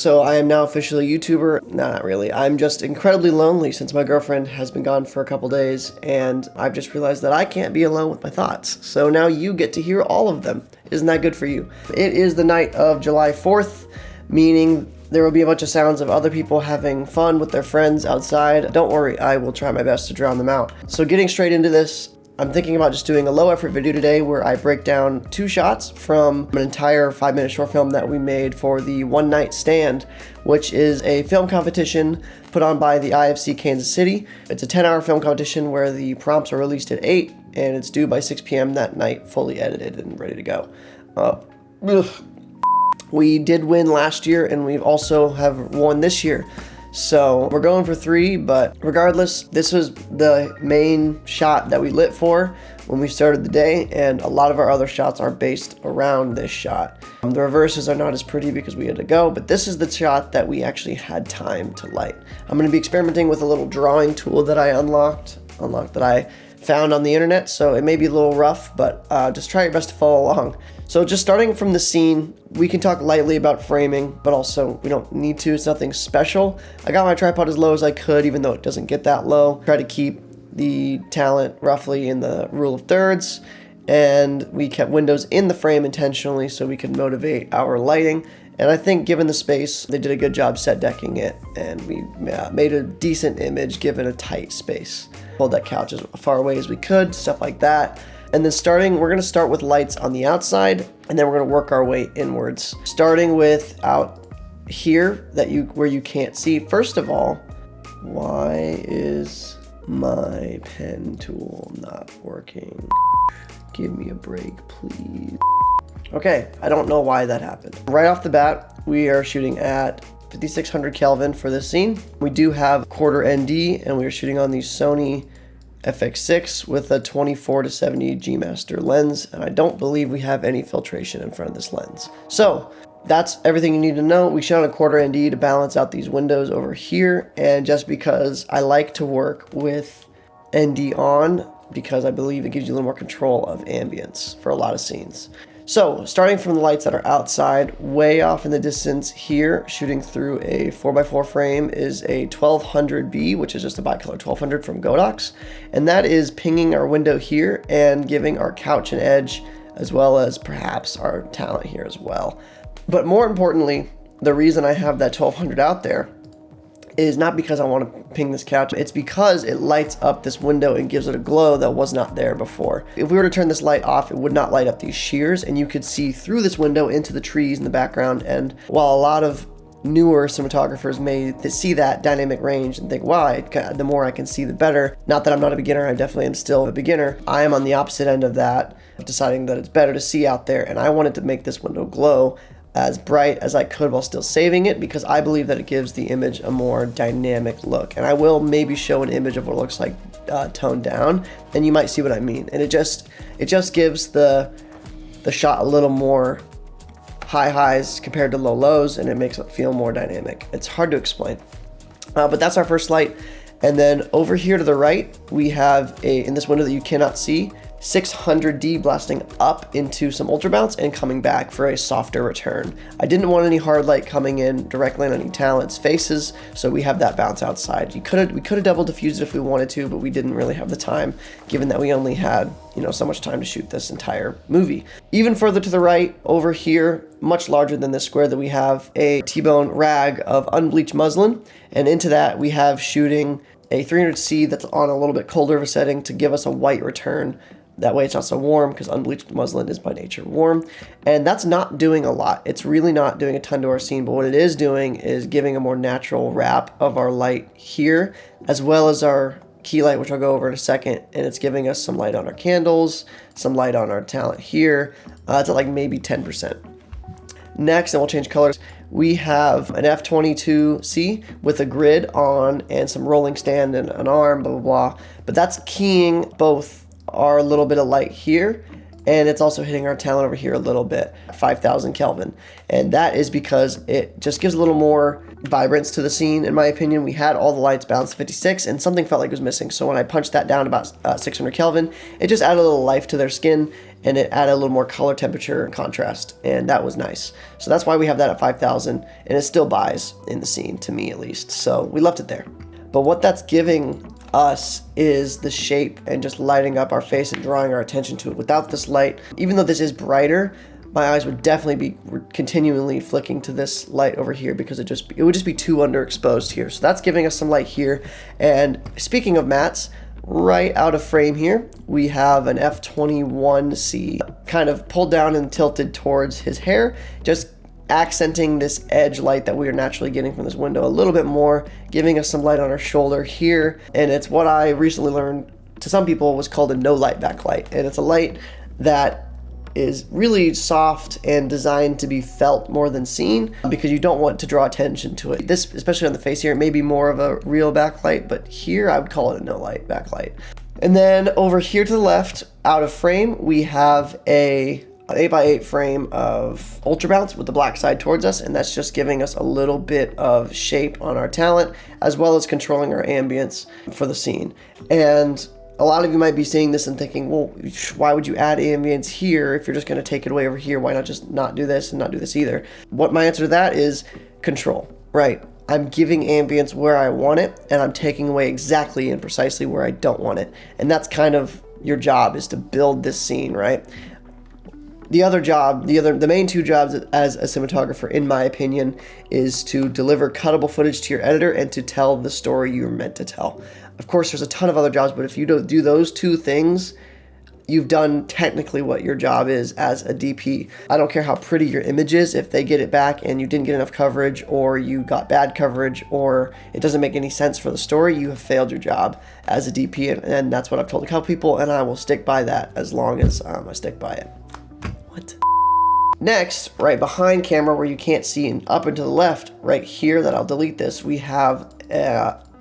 So I am now officially a YouTuber. No, not really. I'm just incredibly lonely since my girlfriend has been gone for a couple days, and I've just realized that I can't be alone with my thoughts. So now you get to hear all of them. Isn't that good for you? It is the night of July 4th, meaning there will be a bunch of sounds of other people having fun with their friends outside. Don't worry, I will try my best to drown them out. So getting straight into this, I'm thinking about just doing a low effort video today where I break down 2 shots from an entire 5-minute short film that we made for the One Night Stand, which is a film competition put on by the IFC Kansas City. It's a 10-hour film competition where the prompts are released at 8 and it's due by 6 p.m. that night, fully edited and ready to go. We did win last year and we also have won this year. So we're going for 3, but regardless, this was the main shot that we lit for when we started the day, and a lot of our other shots are based around this shot. The reverses are not as pretty because we had to go, but this is the shot that we actually had time to light. I'm going to be experimenting with a little drawing tool that I unlocked that I found on the internet, so it may be a little rough, but just try your best to follow along. So just starting from the scene, we can talk lightly about framing, but also we don't need to. It's nothing special. I got my tripod as low as I could, even though it doesn't get that low. Try to keep the talent roughly in the rule of thirds, and we kept windows in the frame intentionally so we could motivate our lighting. And I think given the space, they did a good job set decking it, and we made a decent image given a tight space. Pulled that couch as far away as we could, stuff like that. And then we're gonna start with lights on the outside, and then we're gonna work our way inwards. Starting with out here where you can't see. First of all, why is my pen tool not working? Give me a break, please. Okay, I don't know why that happened. Right off the bat, we are shooting at 5600 Kelvin for this scene. We do have quarter ND, and we are shooting on the Sony FX6 with a 24-70 G Master lens, and I don't believe we have any filtration in front of this lens. So that's everything you need to know. We shot on a quarter ND to balance out these windows over here, and just because I like to work with ND on, because I believe it gives you a little more control of ambience for a lot of scenes. So starting from the lights that are outside, way off in the distance here, shooting through a 4x4 frame is a 1200B, which is just a bicolor 1200 from Godox. And that is pinging our window here and giving our couch an edge, as well as perhaps our talent here as well. But more importantly, the reason I have that 1200 out there is not because I want to ping this couch, it's because it lights up this window and gives it a glow that was not there before. If we were to turn this light off, it would not light up these shears, and you could see through this window into the trees in the background. And while a lot of newer cinematographers may see that dynamic range and think, wow, the more I can see, the better. Not that I'm not a beginner, I definitely am still a beginner. I am on the opposite end of that, deciding that it's better to see out there, and I wanted to make this window glow as bright as I could while still saving it, because I believe that it gives the image a more dynamic look. And I will maybe show an image of what it looks like toned down, and you might see what I mean. And it just gives the shot a little more high highs compared to low lows, and it makes it feel more dynamic. It's hard to explain, but that's our first light. And then over here to the right, we have in this window that you cannot see, 600D blasting up into some ultra bounce and coming back for a softer return. I didn't want any hard light coming in directly on any talent's faces, so we have that bounce outside. We could have double diffused it if we wanted to, but we didn't really have the time, given that we only had so much time to shoot this entire movie. Even further to the right, over here, much larger than this square that we have, a T-bone rag of unbleached muslin, and into that we have shooting a 300C that's on a little bit colder of a setting to give us a white return. That way it's not so warm, because unbleached muslin is by nature warm. And that's not doing a lot. It's really not doing a ton to our scene, but what it is doing is giving a more natural wrap of our light here, as well as our key light, which I'll go over in a second. And it's giving us some light on our candles, some light on our talent here. It's at like maybe 10%. Next, and we'll change colors, we have an F22C with a grid on and some rolling stand and an arm, blah, blah, blah. But that's keying both our little bit of light here, and it's also hitting our talent over here a little bit, 5000 Kelvin. And that is because it just gives a little more vibrance to the scene, in my opinion. We had all the lights balanced to 56, and something felt like it was missing. So when I punched that down about 600 Kelvin, it just added a little life to their skin, and it added a little more color, temperature, and contrast, and that was nice. So that's why we have that at 5,000, and it still buys in the scene, to me at least. So we left it there. But what that's giving us is the shape and just lighting up our face and drawing our attention to it. Without this light, even though this is brighter, my eyes would definitely be continually flicking to this light over here because it would just be too underexposed here. So that's giving us some light here. And speaking of mattes, right out of frame here, we have an F21C kind of pulled down and tilted towards his hair, just accenting this edge light that we are naturally getting from this window a little bit more, giving us some light on our shoulder here. And it's what I recently learned to some people was called a no light backlight. And it's a light that is really soft and designed to be felt more than seen because you don't want to draw attention to it. This, especially on the face here, it may be more of a real backlight, but here I would call it a no light backlight. And then over here to the left, out of frame, we have an 8x8 frame of Ultra Bounce with the black side towards us, and that's just giving us a little bit of shape on our talent as well as controlling our ambience for the scene. And a lot of you might be seeing this and thinking, well, why would you add ambience here if you're just going to take it away over here? Why not just not do this and not do this either? What my answer to that is control, right? I'm giving ambience where I want it, and I'm taking away exactly and precisely where I don't want it. And that's kind of your job, is to build this scene, right? The main two jobs as a cinematographer, in my opinion, is to deliver cuttable footage to your editor and to tell the story you're meant to tell. Of course, there's a ton of other jobs, but if you don't do those two things, you've done technically what your job is as a DP. I don't care how pretty your image is, if they get it back and you didn't get enough coverage, or you got bad coverage, or it doesn't make any sense for the story, you have failed your job as a DP, and that's what I've told a couple people, and I will stick by that as long as I stick by it. What? Next, right behind camera where you can't see, and up and to the left, right here, that I'll delete this, we have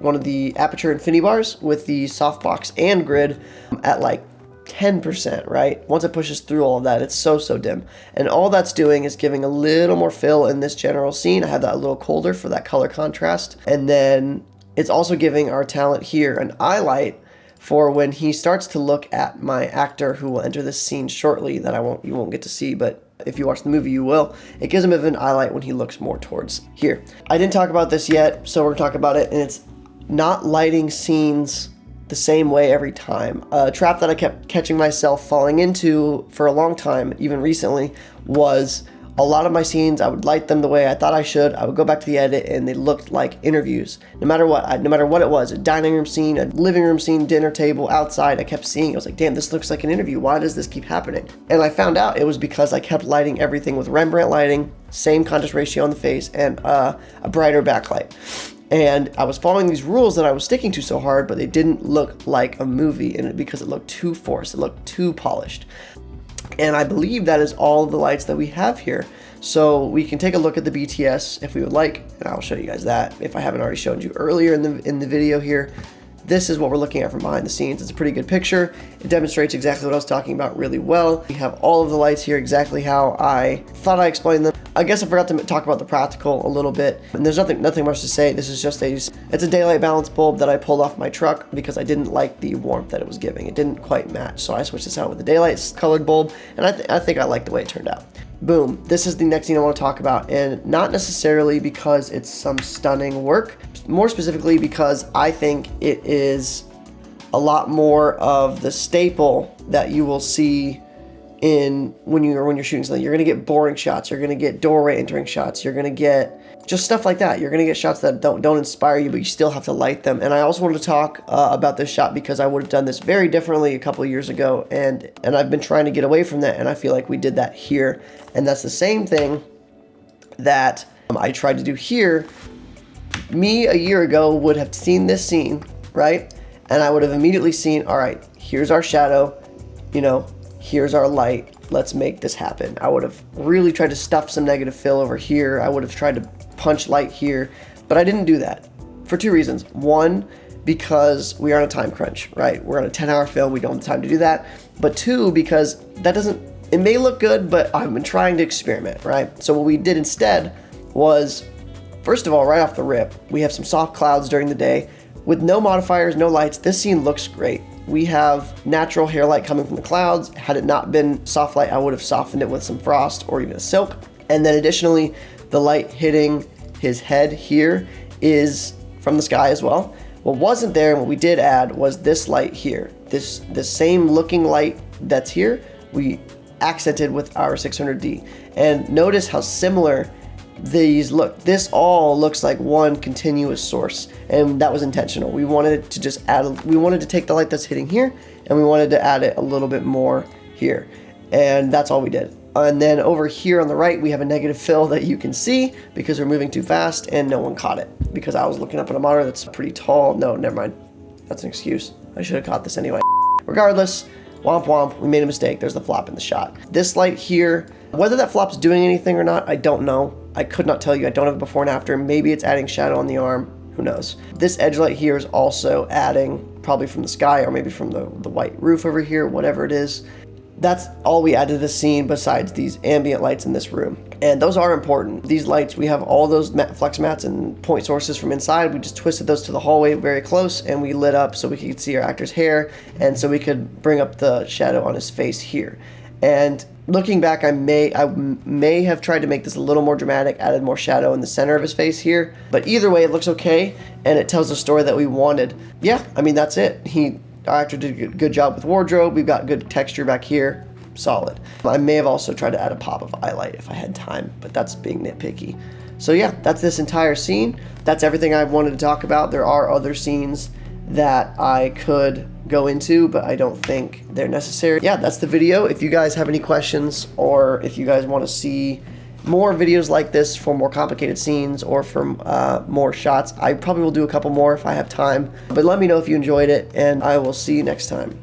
one of the Aputure Infinity bars with the softbox and grid at like 10%, right? Once it pushes through all of that, it's so dim. And all that's doing is giving a little more fill in this general scene. I have that a little colder for that color contrast. And then it's also giving our talent here an eye light for when he starts to look at my actor who will enter this scene shortly that you won't get to see, but if you watch the movie, you will. It gives him a bit of an eye light when he looks more towards here. I didn't talk about this yet, so we're gonna talk about it, and it's not lighting scenes the same way every time. A trap that I kept catching myself falling into for a long time, even recently, was a lot of my scenes, I would light them the way I thought I should. I would go back to the edit and they looked like interviews. No matter what it was, a dining room scene, a living room scene, dinner table, outside, I kept seeing, I was like, damn, this looks like an interview. Why does this keep happening? And I found out it was because I kept lighting everything with Rembrandt lighting, same contrast ratio on the face, and a brighter backlight. And I was following these rules that I was sticking to so hard, but they didn't look like a movie in it because it looked too forced, it looked too polished. And I believe that is all the lights that we have here. So we can take a look at the BTS if we would like, and I'll show you guys that if I haven't already shown you earlier in the video here. This is what we're looking at from behind the scenes. It's a pretty good picture. It demonstrates exactly what I was talking about really well. We have all of the lights here exactly how I thought I explained them. I guess I forgot to talk about the practical a little bit, and there's nothing much to say. This is just it's a daylight balance bulb that I pulled off my truck because I didn't like the warmth that it was giving. It didn't quite match, so I switched this out with the daylight colored bulb, and I think I like the way it turned out. Boom, this is the next thing I want to talk about, and not necessarily because it's some stunning work, more specifically because I think it is a lot more of the staple that you will see when you're shooting something. You're gonna get boring shots, you're gonna get doorway entering shots, you're gonna get just stuff like that. You're gonna get shots that don't inspire you, but you still have to light them. And I also wanted to talk about this shot because I would have done this very differently a couple of years ago, and I've been trying to get away from that, and I feel like we did that here. And that's the same thing that I tried to do here. Me a year ago would have seen this scene, right? And I would have immediately seen, all right, here's our shadow, here's our light, let's make this happen. I would have really tried to stuff some negative fill over here. I would have tried to punch light here, but I didn't do that for two reasons. One, because we are on a time crunch, right? We're on a 10-hour film, we don't have time to do that. But two, because it may look good, but I've been trying to experiment, right? So what we did instead was, first of all, right off the rip, we have some soft clouds during the day. With no modifiers, no lights, this scene looks great. we have natural hair light coming from the clouds. Had it not been soft light, I would have softened it with some frost or even a silk. And then additionally, the light hitting his head here is from the sky as well. What wasn't there and what we did add was this light here. This same looking light that's here, we accented with our 600D. And notice how similar these look. This all looks like one continuous source, and that was intentional. We wanted to just we wanted to take the light that's hitting here, and we wanted to add it a little bit more here. And that's all we did. And then over here on the right, we have a negative fill that you can see because we're moving too fast and no one caught it because I was looking up at a monitor that's pretty tall. No, never mind. That's an excuse. I should have caught this anyway. Regardless, womp womp, we made a mistake. There's the flop in the shot. This light here, whether that flop's doing anything or not, I don't know. I could not tell you. I don't have a before and after. Maybe it's adding shadow on the arm. Who knows? This edge light here is also adding probably from the sky or maybe from the white roof over here, whatever it is. That's all we added to the scene besides these ambient lights in this room. And those are important. These lights, we have all those flex mats and point sources from inside. We just twisted those to the hallway very close and we lit up so we could see our actor's hair and so we could bring up the shadow on his face here. And looking back, I may have tried to make this a little more dramatic, added more shadow in the center of his face here. But either way, it looks okay and it tells the story that we wanted. Yeah, I mean, that's it. Our actor did a good job with wardrobe. We've got good texture back here. Solid. I may have also tried to add a pop of highlight if I had time, but that's being nitpicky. So yeah, that's this entire scene. That's everything I wanted to talk about. There are other scenes that I could go into, but I don't think they're necessary. Yeah, that's the video. If you guys have any questions or if you guys want to see more videos like this for more complicated scenes or for more shots, I probably will do a couple more if I have time. But let me know if you enjoyed it, and I will see you next time.